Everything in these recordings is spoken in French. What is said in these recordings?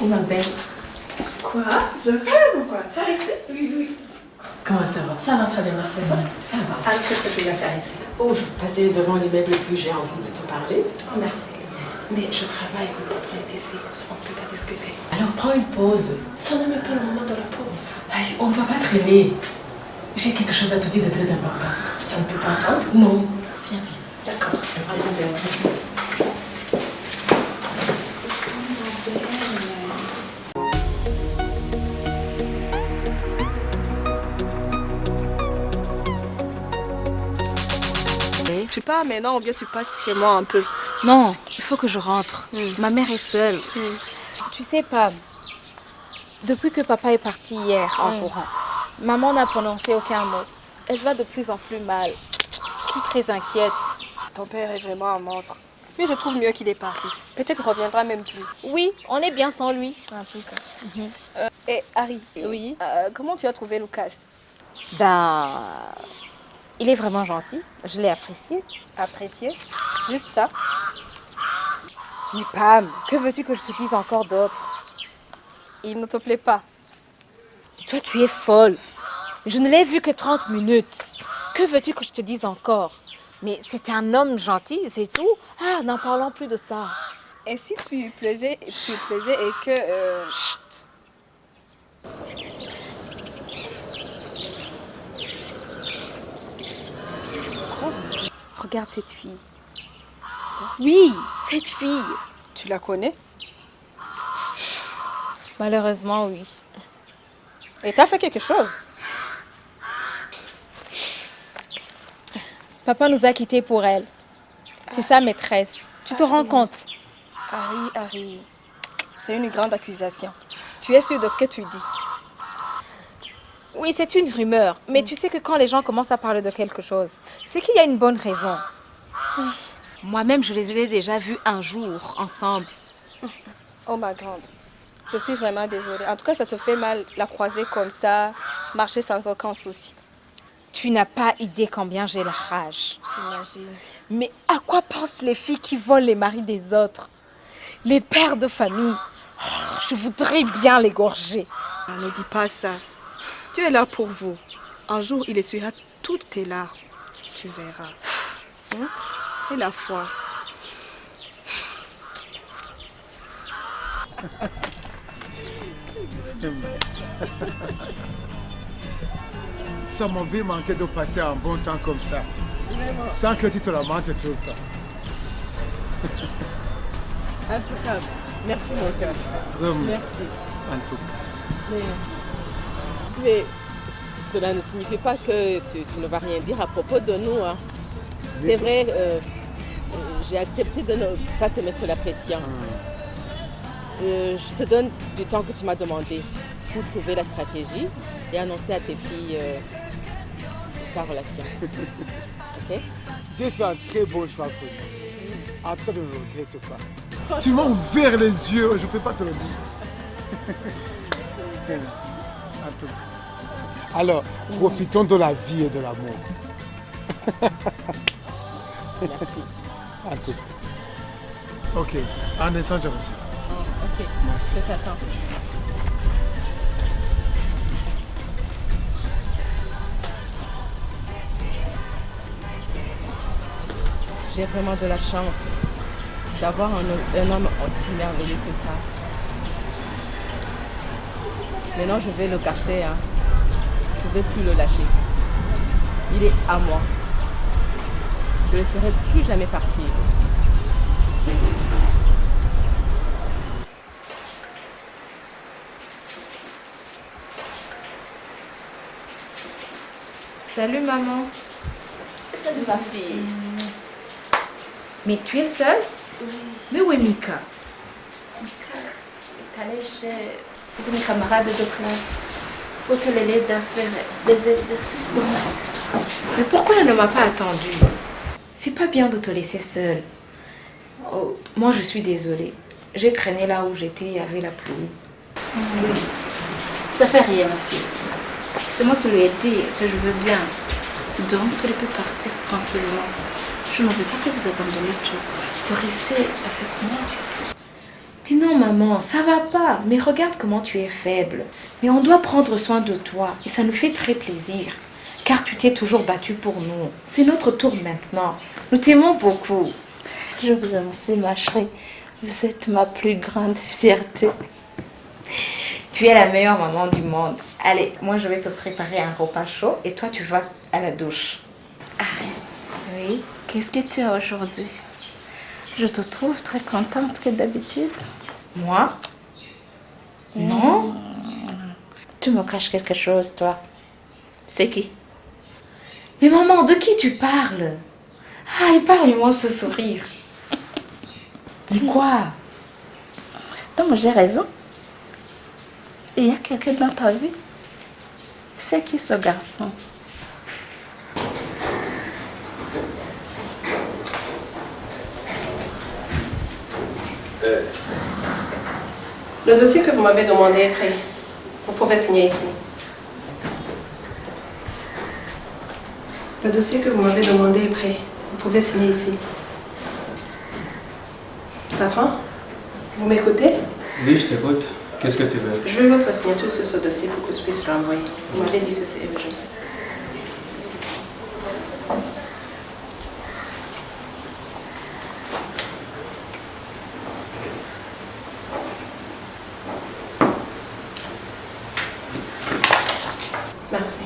Coucou ma belle. Quoi? Je rêve ou quoi? Oui. Comment ça va? Ça va très bien, merci. Ça va. Alors, qu'est-ce que tu viens faire ici? Oh, je vais passer devant l'immeuble et puis j'ai envie de te parler. Oh, merci. Mais je travaille, mon patron est ici, on ne peut pas discuter. Alors prends une pause. Ce n'est même pas le moment de la pause. Vas-y, on ne va pas traîner. J'ai quelque chose à te dire de très important. Ça ne peut pas attendre? Non. Viens vite. D'accord. Attendez. Tu pars maintenant ou bien tu passes chez moi un peu? Non, il faut que je rentre. Ma mère est seule. Tu sais, Pam, depuis que papa est parti hier en courant, maman n'a prononcé aucun mot. Elle va de plus en plus mal. Je suis très inquiète. Ton père est vraiment un monstre. Mais je trouve mieux qu'il est parti. Peut-être qu'il reviendra même plus. Oui, on est bien sans lui. En tout cas. Et Harry, Oui. comment tu as trouvé Lucas? Ben, il est vraiment gentil. Je l'ai apprécié. Apprécié? Juste ça? Mais Pam, que veux-tu que je te dise encore d'autre? Il ne te plaît pas? Toi, tu es folle. Je ne l'ai vu que 30 minutes. Que veux-tu que je te dise encore? Mais c'est un homme gentil, c'est tout. Ah, n'en parlons plus de ça. Et si tu lui plaisais et que... Chut! Regarde cette fille. Oui, cette fille. Tu la connais? Malheureusement, oui. Et t'as fait quelque chose? Papa nous a quittés pour elle. C'est sa maîtresse. Tu te rends compte? Harry, c'est une grande accusation. Tu es sûr de ce que tu dis? Oui, c'est une rumeur. Mais tu sais que quand les gens commencent à parler de quelque chose, c'est qu'il y a une bonne raison. Moi-même, je les ai déjà vus un jour, ensemble. Oh ma grande, je suis vraiment désolée. En tout cas, ça te fait mal la croiser comme ça, marcher sans aucun souci. Tu n'as pas idée combien j'ai la rage. J'imagine. Mais à quoi pensent les filles qui volent les maris des autres? Les pères de famille. Oh, je voudrais bien l'égorger. Ne dis pas ça. Tu es là pour vous. Un jour, il essuiera toutes tes larmes. Tu verras. Et la foi. Ça m'avait manqué de passer un bon temps comme ça. Sans que tu te lamentes tout le temps. En tout cas, merci mon cœur. Vraiment. Merci. En tout cas. Mais cela ne signifie pas que tu ne vas rien dire à propos de nous. Hein. C'est vrai, j'ai accepté de ne pas te mettre la pression. Je te donne du temps que tu m'as demandé pour trouver la stratégie et annoncer à tes filles ta relation. Ok? J'ai fait un très bon choix pour nous. En train de ne regrette pas. Tu m'as ouvert les yeux, je ne peux pas te le dire. En tout cas. Alors, profitons de la vie et de l'amour. Merci. En tout cas. Ok, en instant, je reviens. Ok, Merci. je t'attends. J'ai vraiment de la chance d'avoir un homme aussi merveilleux que ça. Maintenant, je vais le garder. Hein. Je ne vais plus le lâcher. Il est à moi. Je ne le laisserai plus jamais partir. Salut maman. Salut ma fille. Mais tu es seule? Oui. Mais où est Mika? Mika est allée chez une camarade de classe pour qu'elle l'aide à faire des exercices de maths. Mais pourquoi elle ne m'a pas attendue? C'est pas bien de te laisser seule. Oh, moi je suis désolée. J'ai traîné là où j'étais, il y avait la pluie. Oui. Ça fait rien ma fille. Seulement tu lui ai dit que je veux bien. Donc elle peut partir tranquillement. Je ne veux pas que vous abandonniez tout. Pour rester avec moi. Mais non, maman, ça va pas. Mais regarde comment tu es faible. Mais on doit prendre soin de toi. Et ça nous fait très plaisir. Car tu t'es toujours battue pour nous. C'est notre tour maintenant. Nous t'aimons beaucoup. Je vous aime aussi, ma chérie. Vous êtes ma plus grande fierté. Tu es la meilleure maman du monde. Allez, moi je vais te préparer un repas chaud et toi tu vas à la douche. Oui, qu'est-ce que tu as aujourd'hui? Je te trouve très contente que d'habitude. Moi? Non? Tu me caches quelque chose, toi. C'est qui? Mais maman, de qui tu parles? Ah, épargne-moi ce sourire. Dis quoi? Donc j'ai raison. Il y a quelqu'un dans ta vie. C'est qui ce garçon? Le dossier que vous m'avez demandé est prêt. Vous pouvez signer ici. Le dossier que vous m'avez demandé est prêt. Vous pouvez signer ici. Patron, vous m'écoutez? Oui, je t'écoute. Qu'est-ce que tu veux? Je veux votre signature sur ce dossier pour que je puisse l'envoyer. Vous m'avez dit que c'est urgent. Merci.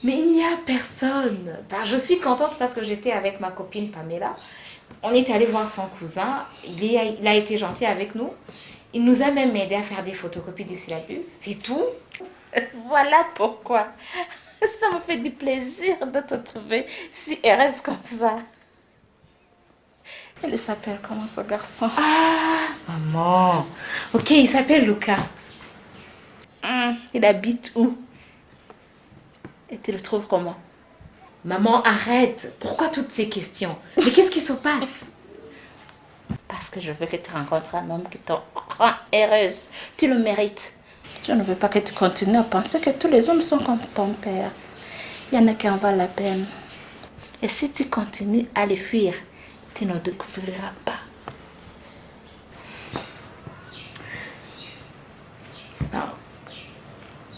Mais il n'y a personne. Ben, je suis contente parce que j'étais avec ma copine Pamela. On est allé voir son cousin. Il a été gentil avec nous. Il nous a même aidé à faire des photocopies du syllabus. C'est tout. Voilà pourquoi. Ça me fait du plaisir de te trouver si heureuse comme ça. Il s'appelle comment ce garçon? Ah, maman. Ok, il s'appelle Lucas. Il habite où? Et tu le trouves comment? Maman, arrête. Pourquoi toutes ces questions? Mais qu'est-ce qui se passe? Parce que je veux que tu rencontres un homme qui te rend heureuse. Tu le mérites. Je ne veux pas que tu continues à penser que tous les hommes sont comme ton père. Il y en a qui en valent la peine. Et si tu continues à les fuir, tu ne découvriras pas. Non.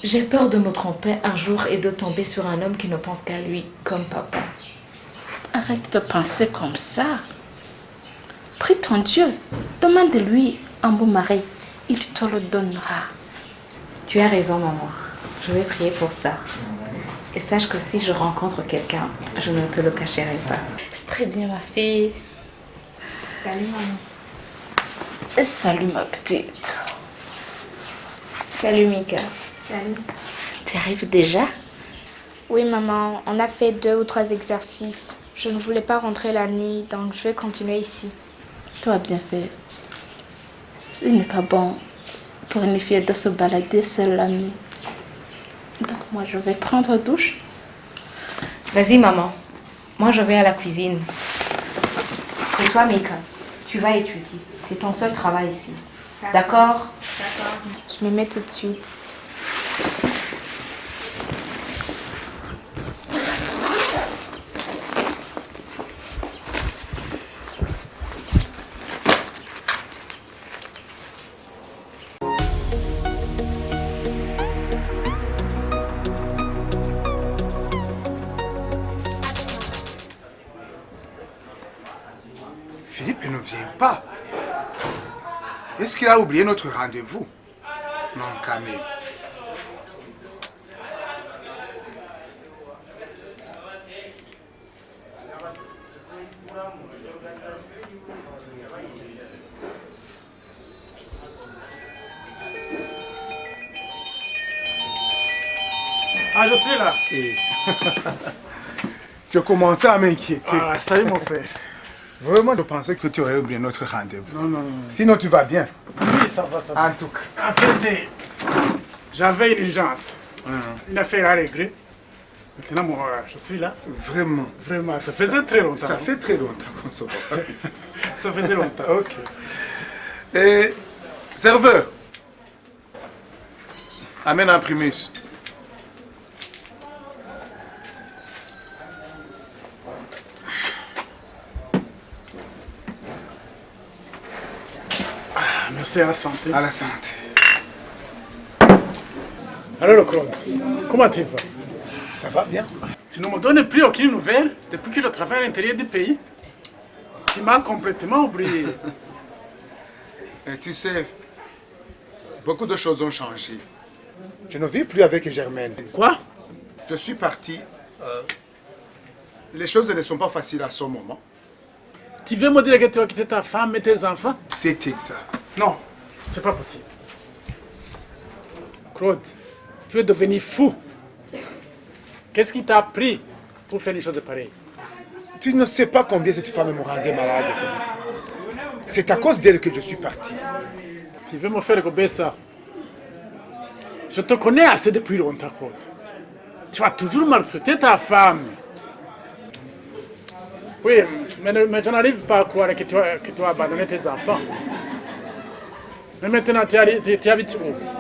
J'ai peur de me tromper un jour et de tomber sur un homme qui ne pense qu'à lui, comme papa. Arrête de penser comme ça. Prie ton Dieu. Demande-lui un beau mari. Il te le donnera. Tu as raison, maman. Je vais prier pour ça. Et sache que si je rencontre quelqu'un, je ne te le cacherai pas. C'est très bien, ma fille. Salut, maman. Et salut, ma petite. Salut, Mika. Salut. Tu arrives déjà? Oui, maman, on a fait 2 ou 3 exercices. Je ne voulais pas rentrer la nuit, donc je vais continuer ici. Tu as bien fait. Il n'est pas bon pour une fille de se balader seule la nuit. Donc moi, je vais prendre douche. Vas-y, maman. Moi, je vais à la cuisine. Et toi, Mika, tu vas étudier. C'est ton seul travail ici. D'accord? D'accord. Je me mets tout de suite. Philippe ne vient pas. Est-ce qu'il a oublié notre rendez-vous? Non, Camille. Ah, je suis là. Et... je commençais à m'inquiéter. Ah, salut mon frère. Vraiment, je pensais que tu aurais oublié notre rendez-vous. Non, non, non. Sinon, tu vas bien. Oui, ça va, ça va. En tout cas. En fait, j'avais une urgence. Une affaire à régler. Maintenant, moi, je suis là. Vraiment. Vraiment, ça faisait très longtemps. Ça fait très longtemps qu'on se voit. Ça faisait longtemps. Ok. Et serveur, amène un primus. Merci, à la santé. À la santé. Alors, Claude, comment tu vas? Ça va bien? Tu ne me donnes plus aucune nouvelle depuis que je travaille à l'intérieur du pays. Tu m'as complètement oublié. Et tu sais, beaucoup de choses ont changé. Je ne vis plus avec Germaine. Quoi? Je suis parti. Les choses ne sont pas faciles à ce moment. Tu veux me dire que tu as quitté ta femme et tes enfants? C'est exact. Non, c'est pas possible. Claude, tu es devenu fou. Qu'est-ce qui t'a pris pour faire une chose pareille? Tu ne sais pas combien cette femme me rendait malade, Philippe. C'est à cause d'elle que je suis parti. Tu veux me faire gober ça? Je te connais assez depuis longtemps, Claude. Tu as toujours maltraité ta femme. Oui, mais je n'arrive pas à croire que tu as abandonné tes enfants. Mais maintenant, tu habites où?